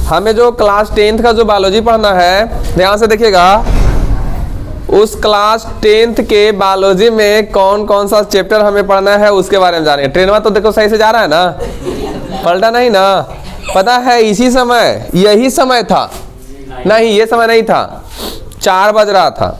हमें जो class 10th का जो बायोलॉजी पढ़ना है, ध्यान से देखिएगा, उस क्लास 10th के बायोलॉजी में कौन कौन सा चैप्टर हमें पढ़ना है उसके बारे में जानेंगे। ट्रेनवा तो देखो सही से जा रहा है ना, पलटा नहीं ना। पता है इसी समय, यही समय था, नहीं ये समय नहीं था, 4 बज रहा था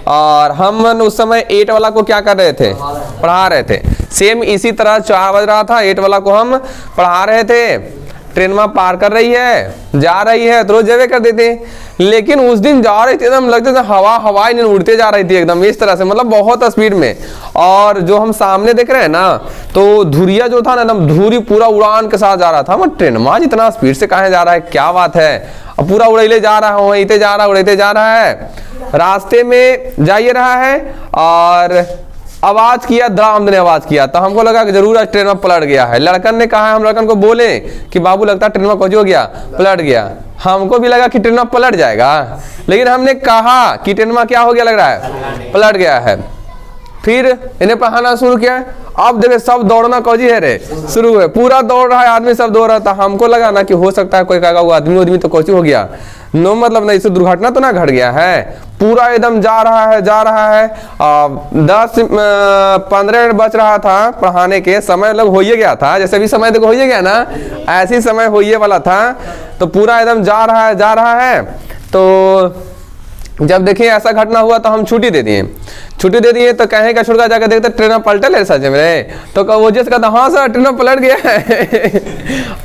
और हम उस समय 8 वाला को क्या कर रहे थे, पढ़ा रहे थे। सेम इसी तरह 4 बज रहा था, 8 वाला को हम पढ़ा रहे थे। ट्रेन में पार कर रही है, जा रही है, तो रोज जवे कर देते, लेकिन उस दिन जा रही थी एकदम लगता था हवाई नहीं उड़ते जा रही थी एकदम इस तरह से, मतलब बहुत स्पीड में। और जो हम सामने देख रहे हैं ना, तो धुरिया जो था ना एकदम धुरी पूरा उड़ान के साथ जा रहा था। मतलब ट्रेन में इतना स्पीड से कहाँ जा रहा है, क्या बात है, अब पूरा उड़ैले जा रहा है, उड़ते जा रहा है, उड़ते जा रहा है। रास्ते में जाइए रहा है और आवाज किया, धड़ाम ने आवाज किया, तो हमको लगा कि जरूर आज ट्रेन में पलट गया है। लड़कन ने कहा, हम लड़कन को बोले कि बाबू लगता है ट्रेन में कुछ हो गया, पलट गया। हमको भी लगा कि ट्रेन में पलट जाएगा, लेकिन हमने कहा कि ट्रेन में क्या हो गया, लग रहा है पलट गया है। फिर इन्हें पढ़ाना शुरू किया। अब देखे सब दौड़ना कौजी है रे शुरू है, पूरा दौड़ रहा है आदमी, सब दौड़ रहा था। हमको लगा ना कि हो सकता है कोई कहा वो आदमी तो कौची हो गया, नो मतलब नहीं, इससे दुर्घटना तो ना घट गया है। पूरा एकदम जा रहा है, जा रहा है। 10-15 मिनट बच रहा था पढ़ाने के, समय लोग हो ही गया था, जैसे भी समय देखो हो ही गया ना, ऐसी समय हो ही वाला था। तो पूरा एकदम जा रहा है, जा रहा है। तो जब देखिए ऐसा घटना हुआ तो हम छुट्टी दे दिए। छुट्टी दे दिए तो कहें का छुड़का जाकर देखते ट्रेन में पलटल है सच में, तो वो जिस कहता हाँ सर ट्रेन में पलट गया है।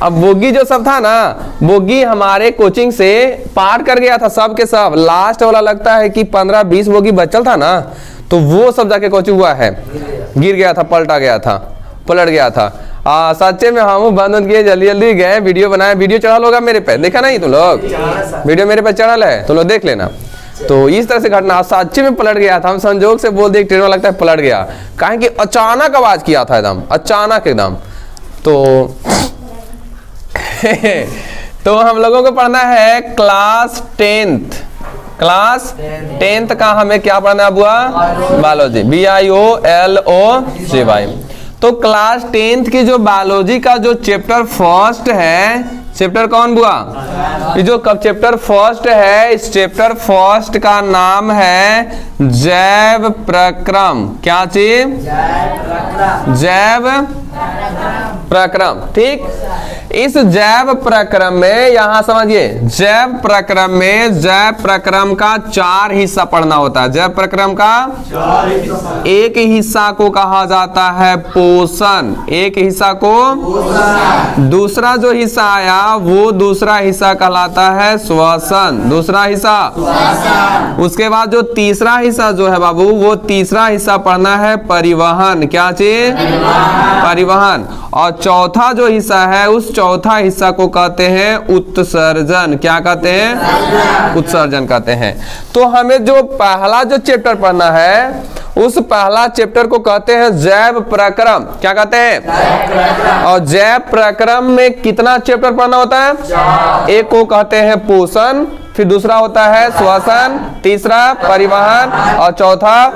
अब बोगी जो सब था ना, बोगी हमारे कोचिंग से पार कर गया था सब के सब। लास्ट वाला लगता है कि 15-20 बोगी बचल था ना, तो वो सब जाके कोचिंग हुआ है, गिर गया था, पलटा गया था, पलट गया था। सच्चे में हम बंद किए, जल्दी जल्दी गए, वीडियो बनाए। वीडियो चढ़ा होगा मेरे पे, देखा नहीं तुम लोग, वीडियो मेरे पे चढ़ल है, तुम लोग देख लेना। तो इस तरह से घटना सच्चे में पलट गया था। हम संजोग से बोल दिए ट्रेन में लगता है पलट गया, काहे कि अचानक आवाज किया था एकदम, अचानक एकदम। तो हम लोगों को पढ़ना है क्लास 10th। क्लास 10th का हमें क्या पढ़ना है बुआ, बायोलॉजी, BIOLOGY। तो क्लास 10th की जो बायोलॉजी का जो चैप्टर फर्स्ट है, चैप्टर कौन बुआ, ये जो कब चैप्टर फर्स्ट है, इस चैप्टर फर्स्ट का नाम है जैव प्रक्रम। क्या चीज, जैव प्रक्रम। ठीक, इस जैव प्रक्रम में यहां समझिए, जैव प्रक्रम में जैव प्रक्रम का 4 हिस्सा पढ़ना होता है। जैव प्रक्रम का 1 हिस्सा को कहा जाता है पोषण, 1 हिस्सा को, दूसरा जो हिस्सा आया वो दूसरा हिस्सा कहलाता है श्वसन, दूसरा हिस्सा। उसके बाद जो तीसरा हिस्सा जो है बाबू, वो तीसरा हिस्सा पढ़ना है परिवहन। क्या चीज, परिवहन। और चौथा जो हिस्सा है, उस चौथा हिस्सा को कहते हैं उत्सर्जन। क्या कहते हैं, उत्सर्जन कहते हैं। तो हमें जो पहला जो चैप्टर पढ़ना है, उस पहला चैप्टर को कहते हैं जैव प्रक्रम। क्या कहते हैं, और जैव प्रक्रम में कितना चैप्टर पढ़ना होता है, एक को कहते हैं पोषण, फिर दूसरा होता है श्वसन, तीसरा परिवहन और चौथा।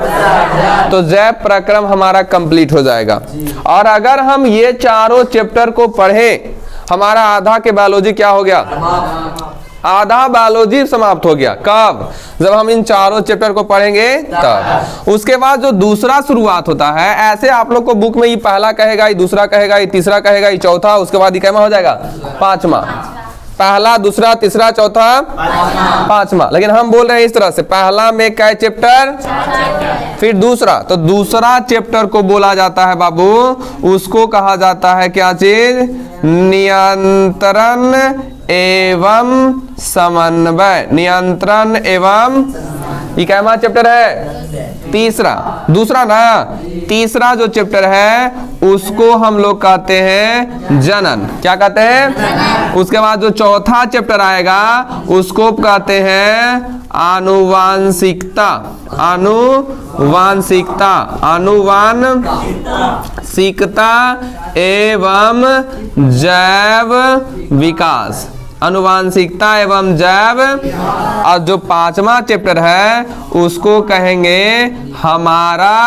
तो जैव प्रक्रम हमारा कंप्लीट हो जाएगा। और अगर हम ये चारों चैप्टर को पढ़ें, हमारा आधा के बायोलॉजी क्या हो गया, आधा बायोलॉजी समाप्त हो गया। कब, जब हम इन चारों चैप्टर को पढ़ेंगे तब। उसके बाद जो दूसरा शुरुआत होता है, ऐसे आप लोग को बुक में ये पहला कहेगा, ये दूसरा कहेगा, ये तीसरा कहेगा, ये चौथा, उसके बाद ये कैमा हो जाएगा, 5वां। पहला, दूसरा, तीसरा, चौथा, 5वां। लेकिन हम बोल रहे हैं इस तरह से, पहला में क्या चैप्टर, फिर दूसरा। तो दूसरा चैप्टर को बोला जाता है बाबू, उसको कहा जाता है क्या चीज, नियंत्रण एवं समन्वय। नियंत्रण एवं, ये क्या चैप्टर है, तीसरा, दूसरा ना, तीसरा जो चैप्टर है उसको हम लोग कहते हैं जनन। क्या कहते हैं, उसके बाद जो चौथा चैप्टर आएगा उसको कहते हैं आनुवांशिकता। आनुवांशिकता, आनुवांशिकता एवं जैव विकास, आनुवांशिकता एवं जैव। और जो 5वां चैप्टर है उसको कहेंगे हमारा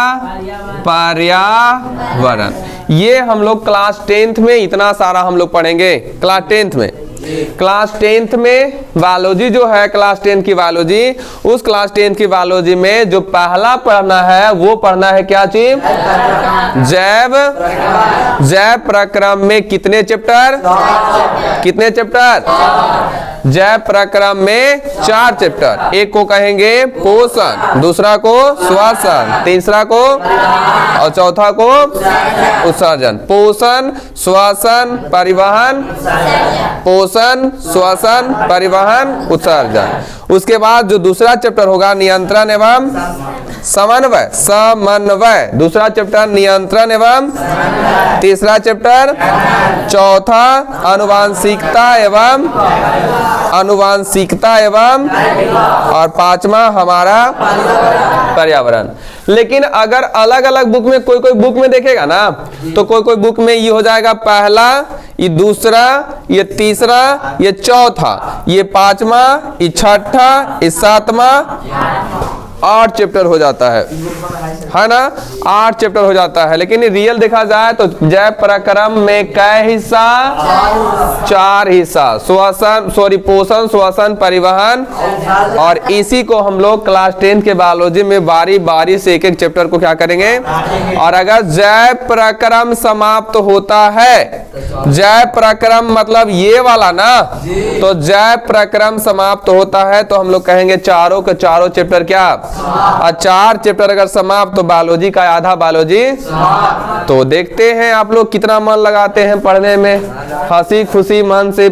पर्यावरण। ये हम लोग क्लास 10th में इतना सारा हम लोग पढ़ेंगे, क्लास 10th में क्लास 10th में बायोलॉजी जो है, क्लास 10 की बायोलॉजी, उस क्लास 10 की बायोलॉजी में जो पहला पढ़ना है वो पढ़ना है क्या चीज? जैव प्रक्रम में कितने चैप्टर? कितने चैप्टर? जैव प्रक्रम में 4 चैप्टर। एक को कहेंगे पोषण, दूसरा को श्वसन, तीसरा को और चौथा को उत्सर्जन। पोषण, श्वसन, परिवहन, पोषण, श्वसन, परिवहन, उत्सर्जन। उसके बाद जो दूसरा चैप्टर होगा नियंत्रण एवं समन्वय, समन्वय दूसरा चैप्टर नियंत्रण एवं, तीसरा चैप्टर, चौथा आनुवांशिकता एवं, आनुवांशिकता एवं, और पांचवा हमारा पर्यावरण। लेकिन अगर अलग अलग बुक में कोई बुक में देखेगा ना, तो कोई बुक में ये हो जाएगा पहला, ये दूसरा, ये तीसरा, ये चौथा, ये पांचवा, ये छठा, ये सातवां, 8 चैप्टर हो जाता है ना, 8 चैप्टर हो जाता है। लेकिन रियल देखा जाए तो जैव प्रक्रम में कै हिस्सा? 4 हिस्सा, श्वसन पोषण, श्वसन, परिवहन, और इसी को हम लोग क्लास 10 के बायोलॉजी में बारी बारी से एक एक चैप्टर को क्या करेंगे। और अगर जैव प्रक्रम समाप्त होता है, जैव प्रक्रम मतलब ये वाला ना, तो जैव प्रक्रम समाप्त होता है तो हम लोग कहेंगे चारों के चारों चैप्टर क्या? 4 चैप्टर अगर समाप्त तो बायोलॉजी का आधा बायोलॉजी। तो देखते हैं आप लोग कितना मन लगाते हैं पढ़ने में, हंसी खुशी मन से